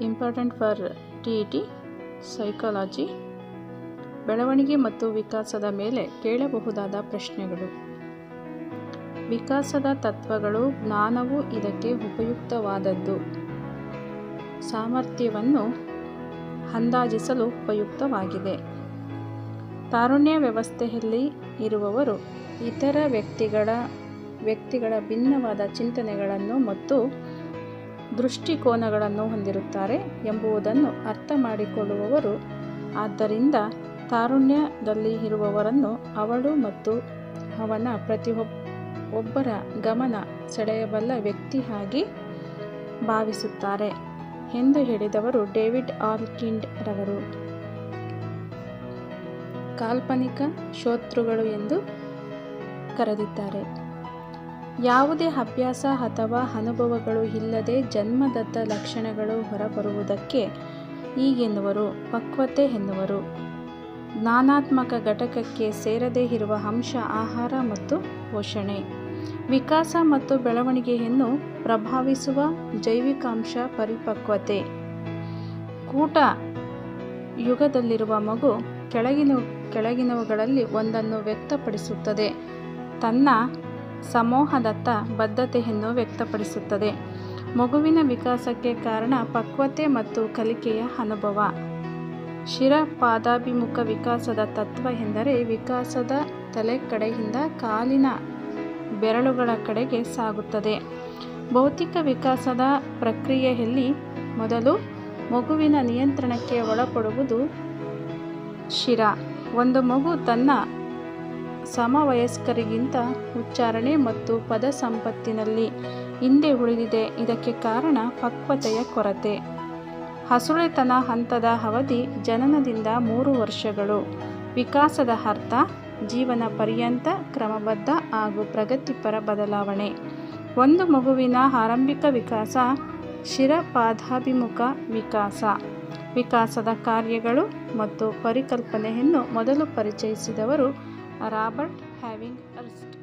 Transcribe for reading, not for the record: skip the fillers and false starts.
Important for T psychology. ಬೆಳವಣಿಗೆ ಮತ್ತು ವಿಕಾಸದ ಮೇಲೆ ಕೇಳಬಹುದಾದ ಪ್ರಶ್ನೆಗಳು. ವಿಕಾಸದ ತತ್ವಗಳು. ಜ್ಞಾನವು ಇದಕ್ಕೆ ಉಪಯುಕ್ತವಾದದ್ದು. ಸಾಮರ್ಥ್ಯವನ್ನು ಅಂದಾಜಿಸಲು ಉಪಯುಕ್ತವಾಗಿದೆ. ತಾರುಣ್ಯ ವ್ಯವಸ್ಥೆಯಲ್ಲಿ ಇರುವವರು ಇತರ ವ್ಯಕ್ತಿಗಳ ಭಿನ್ನವಾದ ಚಿಂತನೆಗಳನ್ನು ಮತ್ತು ದೃಷ್ಟಿಕೋನಗಳನ್ನು ಹೊಂದಿರುತ್ತಾರೆ ಎಂಬುದನ್ನು ಅರ್ಥ ಮಾಡಿಕೊಳ್ಳುವವರು. ಆದ್ದರಿಂದ ತಾರುಣ್ಯದಲ್ಲಿ ಇರುವವರನ್ನು ಅವಳು ಮತ್ತು ಅವನ ಪ್ರತಿಯೊಬ್ಬರ ಗಮನ ಸೆಳೆಯಬಲ್ಲ ವ್ಯಕ್ತಿಯಾಗಿ ಭಾವಿಸುತ್ತಾರೆ ಎಂದು ಹೇಳಿದವರು ಡೇವಿಡ್ ಆಲ್ಕಿಂಡ್ ರವರು. ಕಾಲ್ಪನಿಕ ಶತ್ರುಗಳು ಎಂದು ಕರೆದಿದ್ದಾರೆ. ಯಾವುದೇ ಅಭ್ಯಾಸ ಅಥವಾ ಅನುಭವಗಳು ಇಲ್ಲದೆ ಜನ್ಮದತ್ತ ಲಕ್ಷಣಗಳು ಹೊರಬರುವುದಕ್ಕೆ ಹೀಗೆನ್ನುವರು ಪಕ್ವತೆ ಎನ್ನುವರು. ಜ್ಞಾನಾತ್ಮಕ ಘಟಕಕ್ಕೆ ಸೇರದೇ ಇರುವ ಅಂಶ ಆಹಾರ ಮತ್ತು ಪೋಷಣೆ. ವಿಕಾಸ ಮತ್ತು ಬೆಳವಣಿಗೆಯನ್ನು ಪ್ರಭಾವಿಸುವ ಜೈವಿಕಾಂಶ ಪರಿಪಕ್ವತೆ. ಕೂಟ ಯುಗದಲ್ಲಿರುವ ಮಗು ಕೆಳಗಿನವುಗಳಲ್ಲಿ ಒಂದನ್ನು ವ್ಯಕ್ತಪಡಿಸುತ್ತದೆ. ತನ್ನ ಸಮೂಹದತ್ತ ಬದ್ಧತೆಯನ್ನು ವ್ಯಕ್ತಪಡಿಸುತ್ತದೆ. ಮಗುವಿನ ವಿಕಾಸಕ್ಕೆ ಕಾರಣ ಪಕ್ವತೆ ಮತ್ತು ಕಲಿಕೆಯ ಅನುಭವ. ಶಿರಪಾದಾಭಿಮುಖ ವಿಕಾಸದ ತತ್ವ ಎಂದರೆ ವಿಕಾಸದ ತಲೆ ಕಡೆಯಿಂದ ಕಾಲಿನ ಬೆರಳುಗಳ ಕಡೆಗೆ ಸಾಗುತ್ತದೆ. ಭೌತಿಕ ವಿಕಾಸದ ಪ್ರಕ್ರಿಯೆಯಲ್ಲಿ ಮೊದಲು ಮಗುವಿನ ನಿಯಂತ್ರಣಕ್ಕೆ ಒಳಪಡುವುದು ಶಿರ. ಒಂದು ಮಗು ತನ್ನ ಸಮವಯಸ್ಕರಿಗಿಂತ ಉಚ್ಚಾರಣೆ ಮತ್ತು ಪದ ಸಂಪತ್ತಿನಲ್ಲಿ ಹಿಂದೆ ಉಳಿದಿದೆ. ಇದಕ್ಕೆ ಕಾರಣ ಪಕ್ವತೆಯ ಕೊರತೆ. ಹಸುಳೆತನ ಹಂತದ ಅವಧಿ ಜನನದಿಂದ 3 ವರ್ಷಗಳು. ವಿಕಾಸದ ಅರ್ಥ ಜೀವನ ಪರ್ಯಂತ ಕ್ರಮಬದ್ಧ ಹಾಗೂ ಪ್ರಗತಿಪರ ಬದಲಾವಣೆ. ಒಂದು ಮಗುವಿನ ಆರಂಭಿಕ ವಿಕಾಸ ಶಿರಪಾದಾಭಿಮುಖ ವಿಕಾಸ. ವಿಕಾಸದ ಕಾರ್ಯಗಳು ಮತ್ತು ಪರಿಕಲ್ಪನೆಯನ್ನು ಮೊದಲು ಪರಿಚಯಿಸಿದವರು ರಾಬರ್ಟ್ ಹ್ಯಾವಿಂಗ್ ಅರ್ಸ್ಟ್.